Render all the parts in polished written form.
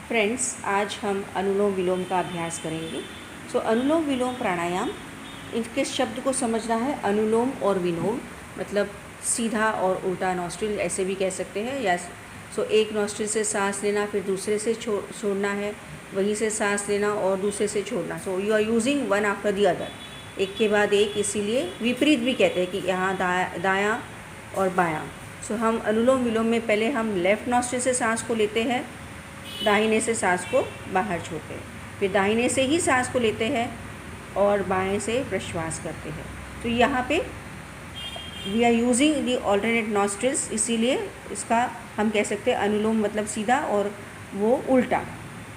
Friends, आज हम अनुलोम विलोम का अभ्यास करेंगे। अनुलोम विलोम प्राणायाम, इसके शब्द को समझना है। अनुलोम और विलोम मतलब सीधा और उल्टा नॉस्ट्रिल ऐसे भी कह सकते हैं। या एक नॉस्ट्रिल से सांस लेना, फिर दूसरे से छोड़ना है, वहीं से सांस लेना और दूसरे से छोड़ना। You are using one after the other, एक के बाद एक, इसीलिए विपरीत भी कहते हैं कि यहाँ दायां और बायां। हम अनुलोम विलोम में पहले हम लेफ़्ट नॉस्ट्रिल से सांस को लेते हैं, दाहिने से सांस को बाहर छोड़ते हैं, फिर दाहिने से ही सांस को लेते हैं और बाएं से प्रश्वास करते हैं। तो यहाँ पे we are using the alternate nostrils, इसीलिए इसका हम कह सकते हैं अनुलोम मतलब सीधा और वो उल्टा,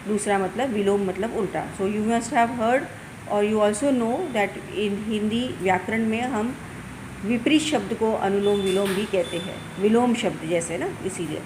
दूसरा मतलब विलोम मतलब उल्टा। यू मस्ट हैव हर्ड और you also know that in Hindi व्याकरण में हम विपरीत शब्द को अनुलोम विलोम भी कहते हैं, विलोम शब्द जैसे ना, इसीलिए।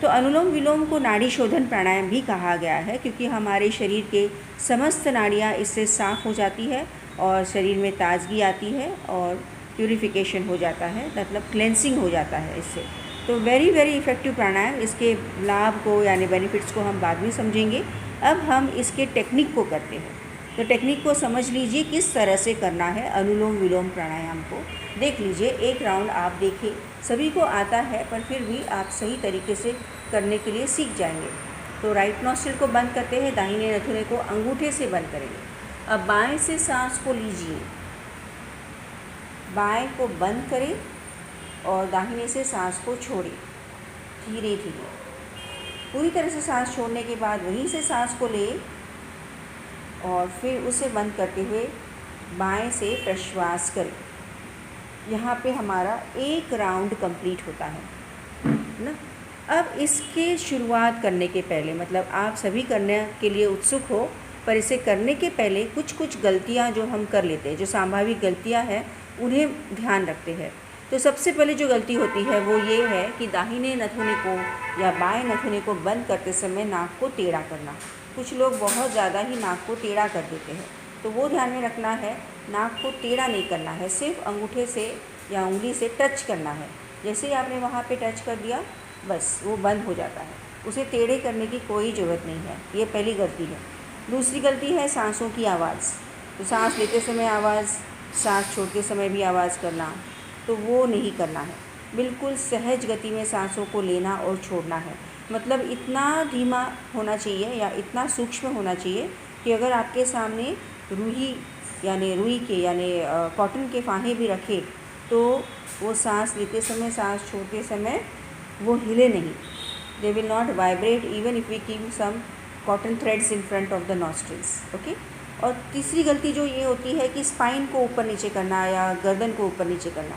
तो अनुलोम विलोम को नाड़ी शोधन प्राणायाम भी कहा गया है, क्योंकि हमारे शरीर के समस्त नाड़ियाँ इससे साफ़ हो जाती है और शरीर में ताजगी आती है और प्यूरिफिकेशन हो जाता है, मतलब क्लेंसिंग हो जाता है इससे। तो वेरी वेरी इफ़ेक्टिव प्राणायाम। इसके लाभ को यानी बेनिफिट्स को हम बाद में समझेंगे। अब हम इसके टेक्निक को करते हैं। तो टेक्निक को समझ लीजिए किस तरह से करना है अनुलोम विलोम प्राणायाम को। देख लीजिए, एक राउंड आप देखें, सभी को आता है पर फिर भी आप सही तरीके से करने के लिए सीख जाएंगे। तो राइट नॉस्ट्रिल को बंद करते हैं, दाहिने नथुने को अंगूठे से बंद करेंगे। अब बाएं से सांस को लीजिए, बाएं को बंद करें और दाहिने से सांस को छोड़ें धीरे धीरे। पूरी तरह से सांस छोड़ने के बाद वहीं से सांस को लें और फिर उसे बंद करते हुए बाएं से प्रश्वास करें। यहाँ पे हमारा एक राउंड कंप्लीट होता है ना। अब इसके शुरुआत करने के पहले, मतलब आप सभी करने के लिए उत्सुक हो, पर इसे करने के पहले कुछ कुछ गलतियाँ जो हम कर लेते हैं, जो स्वाभाविक गलतियाँ हैं, उन्हें ध्यान रखते हैं। तो सबसे पहले जो गलती होती है वो ये है कि दाहिने नथुने को या बाएं नथुने को बंद करते समय नाक को टेढ़ा करना। कुछ लोग बहुत ज़्यादा ही नाक को टेढ़ा कर देते हैं, तो वो ध्यान में रखना है। नाक को टेढ़ा नहीं करना है, सिर्फ अंगूठे से या उंगली से टच करना है। जैसे ही आपने वहाँ पे टच कर दिया, बस वो बंद हो जाता है। उसे टेढ़े करने की कोई ज़रूरत नहीं है। ये पहली गलती है। दूसरी गलती है सांसों की आवाज़। तो सांस लेते समय आवाज़, सांस छोड़ते समय भी आवाज़ करना, तो वो नहीं करना है। बिल्कुल सहज गति में सांसों को लेना और छोड़ना है। मतलब इतना धीमा होना चाहिए या इतना सूक्ष्म होना चाहिए कि अगर आपके सामने रुई के यानी कॉटन के फाहे भी रखे तो वो सांस लेते समय, सांस छोड़ते समय वो हिले नहीं। They will not vibrate even if we keep some cotton threads in front of the nostrils. Okay. और तीसरी गलती जो ये होती है कि स्पाइन को ऊपर नीचे करना या गर्दन को ऊपर नीचे करना।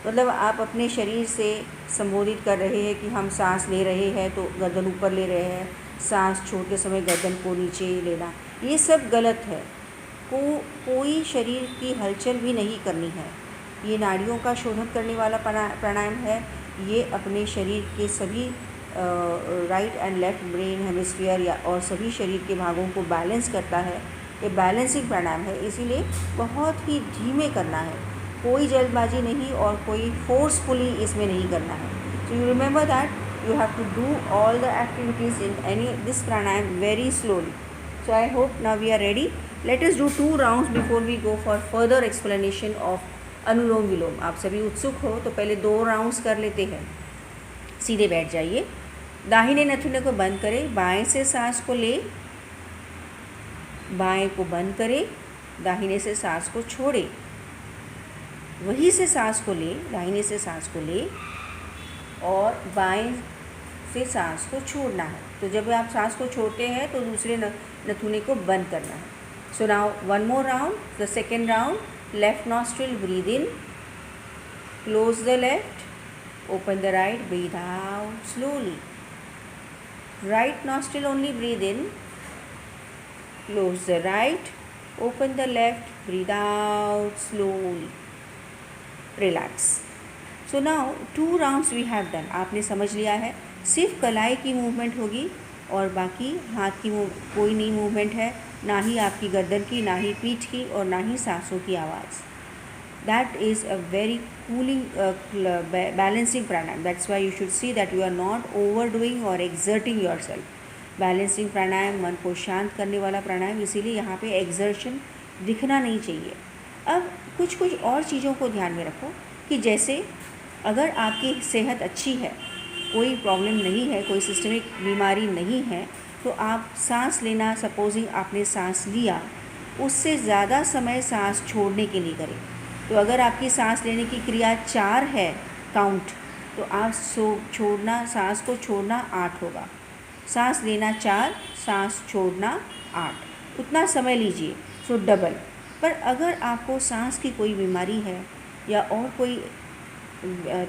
मतलब आप अपने शरीर से संबोधित कर रहे हैं कि हम सांस ले रहे हैं तो गर्दन ऊपर ले रहे हैं, सांस छोड़ते समय गर्दन को नीचे लेना, ये सब गलत है। कोई शरीर की हलचल भी नहीं करनी है। ये नाड़ियों का शोधन करने वाला प्राणायाम है। ये अपने शरीर के सभी right and left brain hemisphere या और सभी शरीर के भागों को बैलेंस करता है। ये बैलेंसिंग प्राणायाम है, इसीलिए बहुत ही धीमे करना है। कोई जल्दबाजी नहीं और कोई फोर्सफुली इसमें नहीं करना है। So you remember that you have to do all the activities in any this pranayama very slowly. So I hope now we are ready. Let us do 2 rounds before we go for further explanation of Anulom Vilom. आप सभी उत्सुक हो तो पहले 2 rounds कर लेते हैं। सीधे बैठ जाइए, दाहिने नथुने को बंद करें, बाएं से सांस को ले, बाएं को बंद करें, दाहिने से सांस को छोड़े, वहीं से सांस को ले, दाहिने से सांस को ले और बाएं से सांस को छोड़ना है। तो जब आप सांस को छोड़ते हैं तो दूसरे नथुने को बंद करना है। So now one more round, the second round. Left nostril, breathe in, close the left, open the right, breathe out slowly. Right nostril only, breathe in, close the right, open the left, breathe out slowly, relax. So now 2 rounds we have done. आपने समझ लिया है। सिर्फ कलाई की movement होगी और बाकी हाथ की कोई नहीं मूवमेंट है, ना ही आपकी गर्दन की, ना ही पीठ की और ना ही सांसों की आवाज़। That is a very cooling balancing pranayam. That's why you should see that you are not overdoing or exerting yourself. Balancing pranayama, मन को शांत करने वाला प्राणायाम, इसीलिए यहाँ पे एक्सर्शन दिखना नहीं चाहिए। अब कुछ कुछ और चीज़ों को ध्यान में रखो कि जैसे अगर आपकी सेहत अच्छी है, कोई प्रॉब्लम नहीं है, कोई सिस्टमिक बीमारी नहीं है, तो आप सांस लेना, सपोजिंग आपने सांस लिया, उससे ज़्यादा समय सांस छोड़ने के लिए करें। तो अगर आपकी सांस लेने की क्रिया 4 है काउंट, तो आप सांस को छोड़ना 8 होगा। सांस लेना 4, सांस छोड़ना 8, उतना समय लीजिए, सो डबल। पर अगर आपको सांस की कोई बीमारी है या और कोई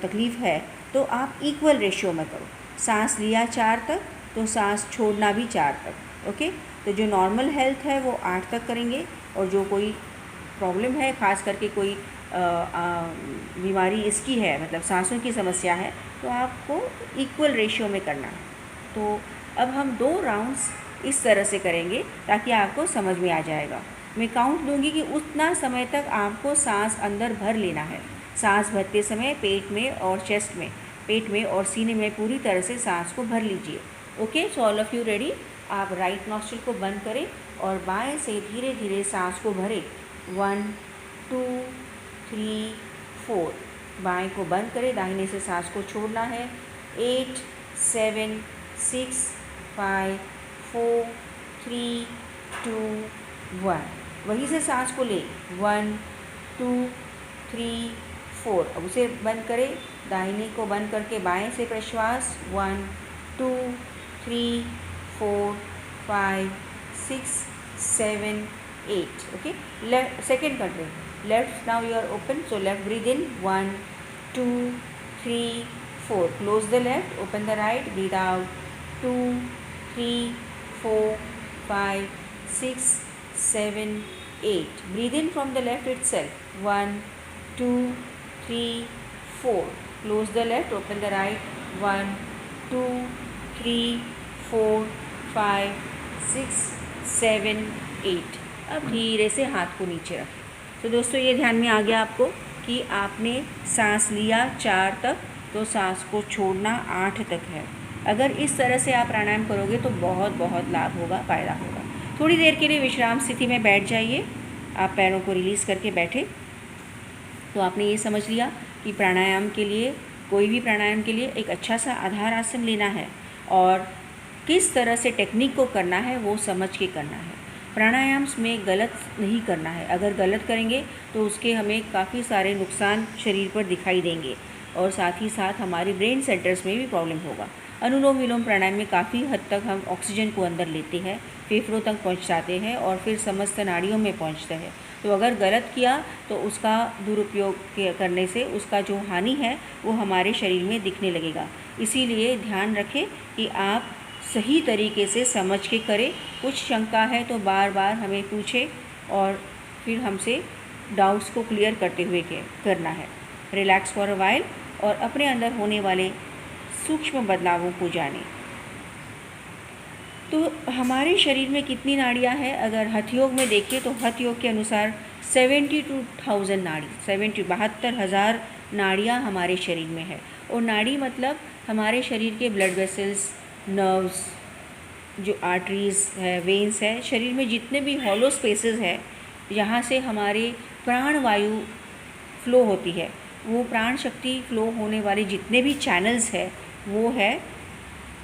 तकलीफ़ है, तो आप इक्वल रेशियो में करो। सांस लिया 4 तक, तो सांस छोड़ना भी 4 तक। ओके, तो जो नॉर्मल हेल्थ है वो 8 तक करेंगे, और जो कोई प्रॉब्लम है, ख़ास करके कोई बीमारी इसकी है, मतलब सांसों की समस्या है, तो आपको इक्वल रेशियो में करना है। तो अब हम 2 राउंड्स इस तरह से करेंगे ताकि आपको समझ में आ जाएगा। मैं काउंट दूंगी कि उतना समय तक आपको सांस अंदर भर लेना है। सांस भरते समय पेट में और सीने में पूरी तरह से सांस को भर लीजिए। Okay, so all of you ready. आप राइट नॉस्ट्रिल को बंद करें और बाएं से धीरे धीरे सांस को भरें। 1 2 3 4। बाएं को बंद करें, दाहिने से सांस को छोड़ना है। 8 7 6 5 4 3 2 1। वहीं से सांस को ले, 1 2 3 4। अब उसे बंद करें, दाहिने को बंद करके बाएं से प्रश्वास, 1 2 3 4 5 6 7 8। Okay, second country left. Now you are open, so left breathe in, 1 2 3 4। Close the left, open the right, breathe out, 2 3 4 5 6 7 8। Breathe in from the left itself, 1 2 3 4. Close the left, open the right, 1 2 3 4 5 6 7 8। अब धीरे से हाथ को नीचे रखें। तो दोस्तों ये ध्यान में आ गया आपको कि आपने सांस लिया 4 तक, तो सांस को छोड़ना 8 तक है। अगर इस तरह से आप प्राणायाम करोगे तो बहुत बहुत लाभ होगा, फ़ायदा होगा। थोड़ी देर के लिए विश्राम स्थिति में बैठ जाइए। आप पैरों को रिलीज़ करके बैठे। तो आपने ये समझ लिया कि प्राणायाम के लिए, कोई भी प्राणायाम के लिए एक अच्छा सा आधार आसन लेना है और किस तरह से टेक्निक को करना है वो समझ के करना है। प्राणायाम में गलत नहीं करना है। अगर गलत करेंगे तो उसके हमें काफ़ी सारे नुकसान शरीर पर दिखाई देंगे और साथ ही साथ हमारे ब्रेन सेंटर्स में भी प्रॉब्लम होगा। अनुलोम विलोम प्राणायाम में काफ़ी हद तक हम ऑक्सीजन को अंदर लेते हैं, फेफड़ों तक पहुंचाते हैं और फिर समस्त नाड़ियों में पहुंचते हैं। तो अगर गलत किया तो उसका दुरुपयोग करने से उसका जो हानि है वो हमारे शरीर में दिखने लगेगा। इसीलिए ध्यान रखें कि आप सही तरीके से समझ के करें। कुछ शंका है तो बार बार हमें पूछें और फिर हमसे डाउट्स को क्लियर करते हुए करना है। रिलैक्स फॉर अ वाइल और अपने अंदर होने वाले सूक्ष्म बदलावों को जानें। तो हमारे शरीर में कितनी नाड़ियाँ हैं? अगर हठयोग में देखिए तो हठयोग के अनुसार 72,000 नाड़ी, 72,000 नाड़ियाँ हमारे शरीर में है। और नाड़ी मतलब हमारे शरीर के ब्लड वेसल्स, नर्व्स, जो आर्टरीज़ है, वेन्स है, शरीर में जितने भी हॉलो स्पेसेस है, यहाँ से हमारे प्राण वायु फ्लो होती है। वो प्राण शक्ति फ्लो होने वाले जितने भी चैनल्स है वो है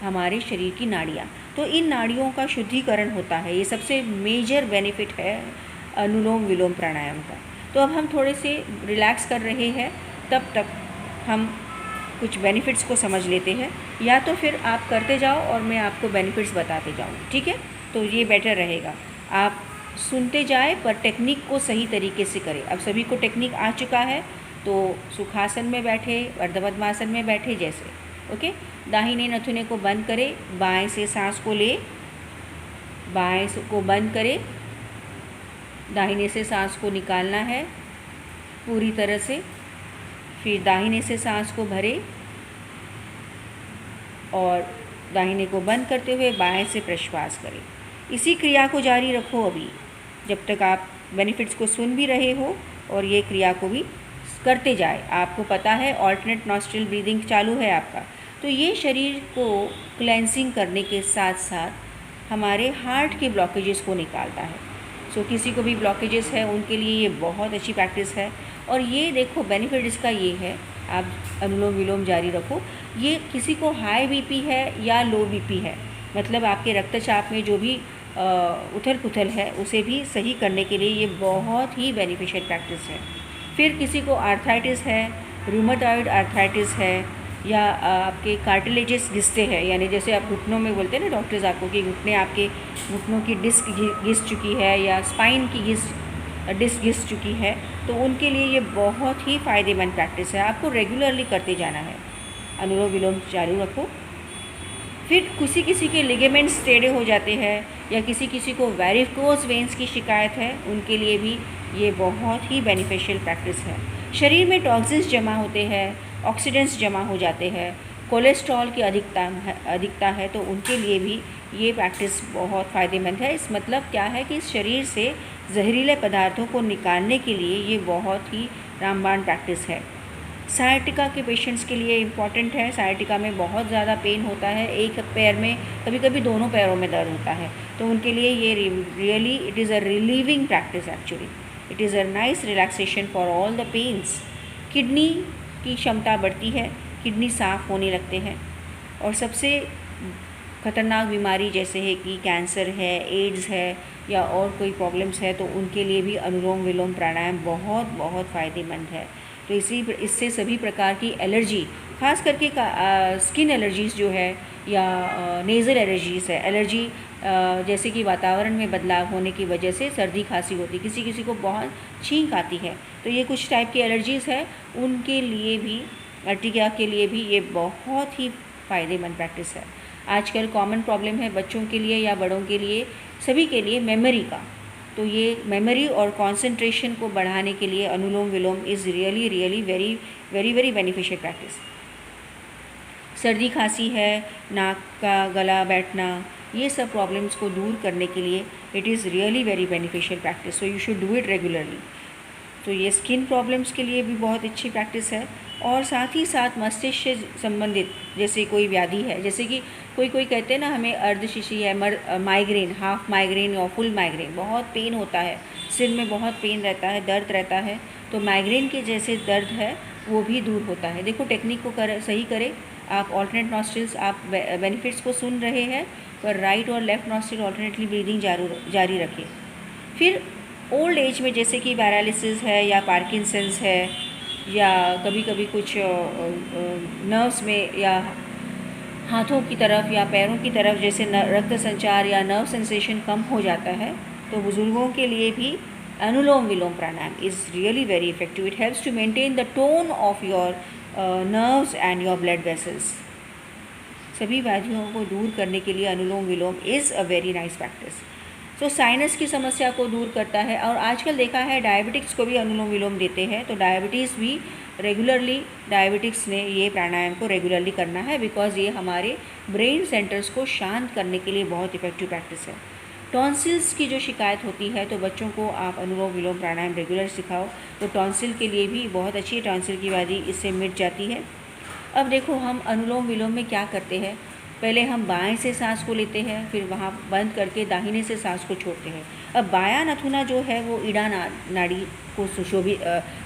हमारे शरीर की नाड़ियाँ। तो इन नाड़ियों का शुद्धिकरण होता है। ये सबसे मेजर बेनिफिट है अनुलोम विलोम प्राणायाम का। तो अब हम थोड़े से रिलैक्स कर रहे हैं, तब तक हम कुछ बेनिफिट्स को समझ लेते हैं, या तो फिर आप करते जाओ और मैं आपको बेनिफिट्स बताते जाऊँ, ठीक है? तो ये बेटर रहेगा। आप सुनते जाए पर टेक्निक को सही तरीके से करें। अब सभी को टेक्निक आ चुका है, तो सुखासन में बैठे, अर्धपद्मासन में बैठे जैसे, ओके। दाहिने नथुने को बंद करें, बाएं से सांस को ले, बाएं को बंद करें, दाहिने से सांस को निकालना है पूरी तरह से। फिर दाहिने से सांस को भरे और दाहिने को बंद करते हुए बाएं से प्रश्वास करें। इसी क्रिया को जारी रखो अभी, जब तक आप बेनिफिट्स को सुन भी रहे हो और ये क्रिया को भी करते जाए। आपको पता है ऑल्टरनेट नॉस्ट्रिल ब्रीदिंग चालू है आपका। तो ये शरीर को क्लेंसिंग करने के साथ साथ हमारे हार्ट के ब्लॉकेजेस को निकालता है। सो किसी को भी ब्लॉकेजेस है उनके लिए ये बहुत अच्छी प्रैक्टिस है। और ये देखो बेनिफिट इसका ये है, आप अनुलोम विलोम जारी रखो। ये किसी को हाई बीपी है या लो बीपी है, मतलब आपके रक्तचाप में जो भी उथल पुथल है उसे भी सही करने के लिए ये बहुत ही बेनिफिशियल प्रैक्टिस है। फिर किसी को आर्थराइटिस है, रूमेटॉइड आर्थराइटिस है, या आपके कार्टिलेजेस घिसते हैं, यानी जैसे आप घुटनों में बोलते हैं ना डॉक्टर्स आपको कि घुटने आपके घुटनों की डिस्क घिस चुकी है या स्पाइन की डिस्क घिस चुकी है, तो उनके लिए ये बहुत ही फ़ायदेमंद प्रैक्टिस है। आपको रेगुलरली करते जाना है, अनुलोम विलोम चालू रखो। फिर किसी किसी के लिगामेंट्स टेढ़े हो जाते हैं या किसी किसी को वेरिकोज वेन्स की शिकायत है, उनके लिए भी ये बहुत ही बेनिफिशियल प्रैक्टिस है। शरीर में टॉक्सिन्स जमा होते हैं, ऑक्सीडेंट्स जमा हो जाते हैं, कोलेस्ट्रॉल की अधिकता है, तो उनके लिए भी ये प्रैक्टिस बहुत फ़ायदेमंद है। इस मतलब क्या है कि शरीर से जहरीले पदार्थों को निकालने के लिए ये बहुत ही रामबाण प्रैक्टिस है। सायटिका के पेशेंट्स के लिए इम्पॉर्टेंट है। सायटिका में बहुत ज़्यादा पेन होता है, एक पैर में, कभी कभी दोनों पैरों में दर्द होता है, तो उनके लिए ये really it is a relieving practice. Actually it is a nice relaxation for all the pains. Kidney की क्षमता बढ़ती है, किडनी साफ़ होने लगते हैं। और सबसे ख़तरनाक बीमारी जैसे है कि कैंसर है, एड्स है या और कोई प्रॉब्लम्स है, तो उनके लिए भी अनुलोम विलोम प्राणायाम बहुत बहुत फ़ायदेमंद है। तो इससे सभी प्रकार की एलर्जी, खास करके स्किन एलर्जीज़ जो है या नेज़ल एलर्जीज़ है, एलर्जी जैसे कि वातावरण में बदलाव होने की वजह से सर्दी खांसी होती, किसी किसी को बहुत छींक आती है, तो ये कुछ टाइप की एलर्जीज़ है, उनके लिए भी, अर्टिगा के लिए भी ये बहुत ही फ़ायदेमंद प्रैक्टिस है। आजकल कॉमन प्रॉब्लम है बच्चों के लिए या बड़ों के लिए, सभी के लिए मेमोरी का, तो ये मेमोरी और कंसंट्रेशन को बढ़ाने के लिए अनुलोम विलोम is really really very very very beneficial practice. सर्दी खांसी है, नाक का गला बैठना, ये सब प्रॉब्लम्स को दूर करने के लिए it is really very beneficial practice, so you should do it regularly. तो ये स्किन प्रॉब्लम्स के लिए भी बहुत अच्छी प्रैक्टिस है। और साथ ही साथ मस्तिष्क से संबंधित जैसे कोई व्याधि है, जैसे कि कोई कहते हैं ना हमें अर्धशिशी है, माइग्रेन, हाफ माइग्रेन और फुल माइग्रेन, बहुत पेन होता है, सिर में बहुत पेन रहता है, दर्द रहता है, तो माइग्रेन के जैसे दर्द है वो भी दूर होता है। देखो टेक्निक को सही करें आप। ऑल्टरनेट नॉस्ट्रिल्स, आप बेनिफिट्स को सुन रहे हैं, पर राइट और लेफ़्ट नॉस्ट्रिल ऑल्टरनेटली ब्रीदिंग जारी रखें। फिर ओल्ड एज में जैसे कि पैरालिसिस है या पार्किंसंस है या कभी कभी कुछ नर्व्स में या हाथों की तरफ या पैरों की तरफ जैसे रक्त संचार या नर्व सेंसेशन कम हो जाता है, तो बुज़ुर्गों के लिए भी anulom vilom pranayama is really very effective. It helps to maintain the tone of your nerves and your blood vessels. सभी व्याधियों को दूर करने के लिए अनुलोम विलोम is a very nice practice. तो साइनस की समस्या को दूर करता है। और आजकल देखा है डायबिटिक्स को भी अनुलोम विलोम देते हैं, तो डायबिटीज़ भी रेगुलरली, डायबिटिक्स ने ये प्राणायाम को रेगुलरली करना है, बिकॉज ये हमारे ब्रेन सेंटर्स को शांत करने के लिए बहुत इफेक्टिव प्रैक्टिस है। टॉन्सिल्स की जो शिकायत होती है, तो बच्चों को आप अनुलोम विलोम प्राणायाम रेगुलर सिखाओ, तो टॉन्सिल के लिए भी बहुत अच्छी है, टॉन्सिल की व्याधि इससे मिट जाती है। अब देखो हम अनुलोम विलोम में क्या करते हैं, पहले हम बाएं से सांस को लेते हैं, फिर वहाँ बंद करके दाहिने से सांस को छोड़ते हैं। अब बायां नथुना जो है वो ईड़ा नाड़ी को सुशोभित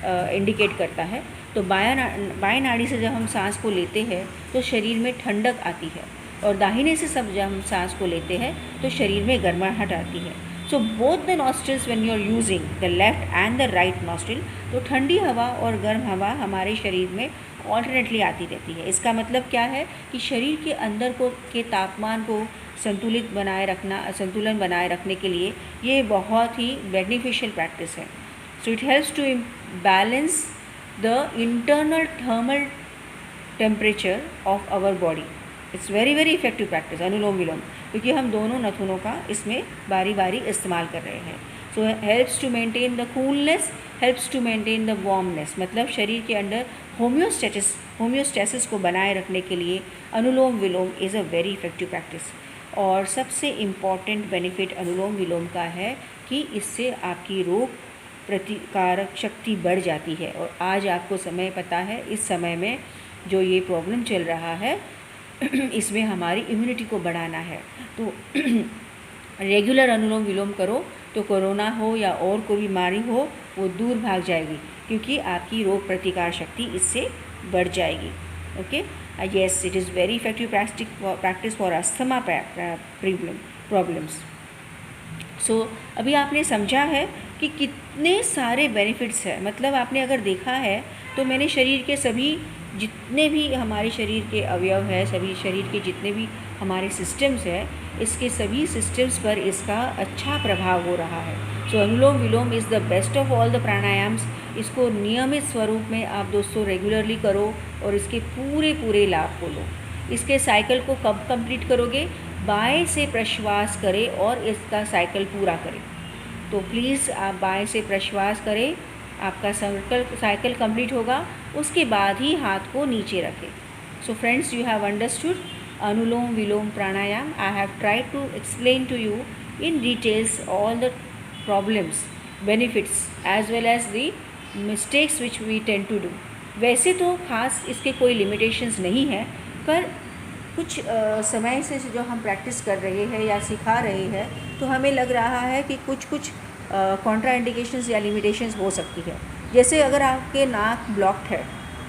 इंडिकेट करता है, तो बाएं नाड़ी से जब हम सांस को लेते हैं तो शरीर में ठंडक आती है, और दाहिने से जब हम सांस को लेते हैं तो शरीर में गर्माहट आती है। So both the nostrils when you are using the left and the right nostril, तो ठंडी हवा और गर्म हवा हमारे शरीर में ऑल्टरनेटली आती रहती है। इसका मतलब क्या है कि शरीर के अंदर के तापमान को संतुलन बनाए रखने के लिए ये बहुत ही बेनिफिशियल प्रैक्टिस है। So it helps to balance the internal thermal temperature of our body. It's very very effective practice anulom vilom, क्योंकि हम दोनों नथुनों का इसमें बारी बारी इस्तेमाल कर रहे हैं। So helps to maintain the coolness, helps to maintain the warmness, मतलब शरीर के अंदर होम्योस्टेसिस को बनाए रखने के लिए अनुलोम विलोम is a very effective practice. और सबसे इम्पॉर्टेंट बेनिफिट अनुलोम विलोम का है कि इससे आपकी रोग प्रतिकारक शक्ति बढ़ जाती है। और आज आपको समय पता है, इस समय में जो ये प्रॉब्लम चल रहा है इसमें हमारी इम्यूनिटी को बढ़ाना है, तो रेगुलर अनुलोम विलोम करो तो कोरोना हो या और कोई बीमारी हो वो दूर भाग जाएगी, क्योंकि आपकी रोग प्रतिकार शक्ति इससे बढ़ जाएगी। Okay, yes, it is very effective practice for asthma problems. So अभी आपने समझा है कि कितने सारे बेनिफिट्स हैं। मतलब आपने अगर देखा है तो मैंने शरीर के सभी जितने भी हमारे शरीर के अवयव है, सभी शरीर के जितने भी हमारे सिस्टम्स हैं, इसके सभी सिस्टम्स पर इसका अच्छा प्रभाव हो रहा है। So anulom vilom is the best of all the pranayams. इसको नियमित स्वरूप में आप दोस्तों रेगुलरली करो और इसके पूरे लाभ को लो। इसके साइकिल को कब कंप्लीट करोगे? बाएं से प्रश्वास करें और इसका साइकिल पूरा करें। तो प्लीज़ आप बाएं से प्रश्वास करें, आपका साइकिल कंप्लीट होगा, उसके बाद ही हाथ को नीचे रखें। So friends, you have understood anulom vilom pranayama. I have tried to explain to you in details all the problems, benefits as well as the mistakes which we tend to do. वैसे तो ख़ास इसके कोई लिमिटेशंस नहीं है, पर कुछ समय से जो हम प्रैक्टिस कर रहे हैं या सिखा रहे हैं तो हमें लग रहा है कि कुछ कॉन्ट्रा इंडिकेशंस या लिमिटेशंस हो सकती है। जैसे अगर आपके नाक ब्लॉक्ड है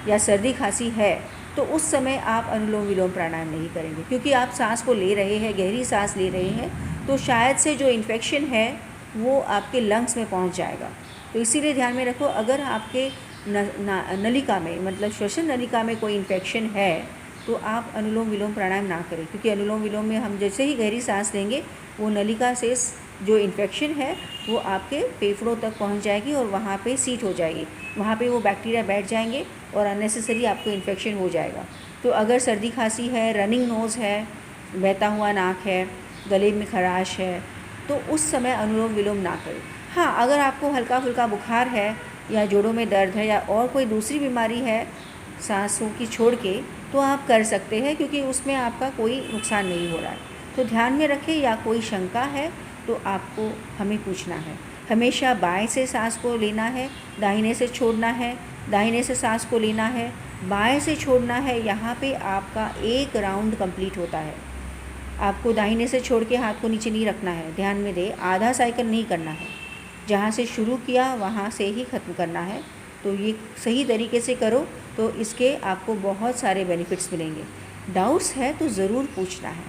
या सर्दी खांसी है तो उस समय आप अनुलोम विलोम प्राणायाम नहीं करेंगे, क्योंकि आप सांस को ले रहे हैं, गहरी सांस ले रहे हैं, तो शायद से जो इन्फेक्शन है वो आपके लंग्स में पहुंच जाएगा। तो इसीलिए ध्यान में रखो, अगर आपके नलिका में मतलब श्वसन नलिका में कोई इन्फेक्शन है तो आप अनुलोम विलोम प्राणायाम ना करें, क्योंकि अनुलोम विलोम में हम जैसे ही गहरी सांस लेंगे वो नलिका से जो इन्फेक्शन है वो आपके फेफड़ों तक पहुंच जाएगी और वहाँ पे सीट हो जाएगी, वहाँ पे वो बैक्टीरिया बैठ जाएंगे और अननेसेसरी आपको इन्फेक्शन हो जाएगा। तो अगर सर्दी खांसी है, रनिंग नोज़ है, बहता हुआ नाक है, गले में खराश है, तो उस समय अनुलोम विलोम ना करें। हाँ, अगर आपको हल्का फुल्का बुखार है या जोड़ों में दर्द है या और कोई दूसरी बीमारी है सांसों की छोड़ के, तो आप कर सकते हैं, क्योंकि उसमें आपका कोई नुकसान नहीं हो रहा है। तो ध्यान में रखें, या कोई शंका है तो आपको हमें पूछना है। हमेशा बाएं से सांस को लेना है, दाहिने से छोड़ना है, दाहिने से सांस को लेना है, बाएं से छोड़ना है। यहाँ पे आपका एक राउंड कंप्लीट होता है। आपको दाहिने से छोड़ के हाथ को नीचे नहीं रखना है, ध्यान में दे, आधा साइकिल नहीं करना है, जहाँ से शुरू किया वहाँ से ही ख़त्म करना है। तो ये सही तरीके से करो तो इसके आपको बहुत सारे बेनिफिट्स मिलेंगे। डाउट्स है तो ज़रूर पूछना है।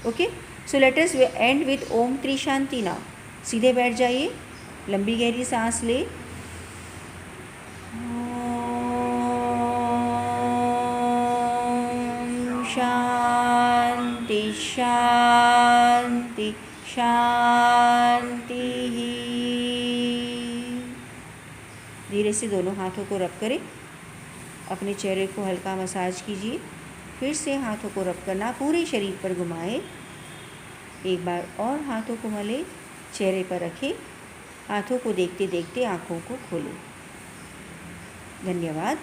Okay, so let us end with Om tri shanti now. सीधे बैठ जाइए, लंबी गहरी सांस ले। ओम शांति शांति शांति। धीरे से दोनों हाथों को रब करें, अपने चेहरे को हल्का मसाज कीजिए। फिर से हाथों को रब करना, पूरे शरीर पर घुमाएं। एक बार और हाथों को मले, चेहरे पर रखें, हाथों को देखते देखते आँखों को खोलें। धन्यवाद।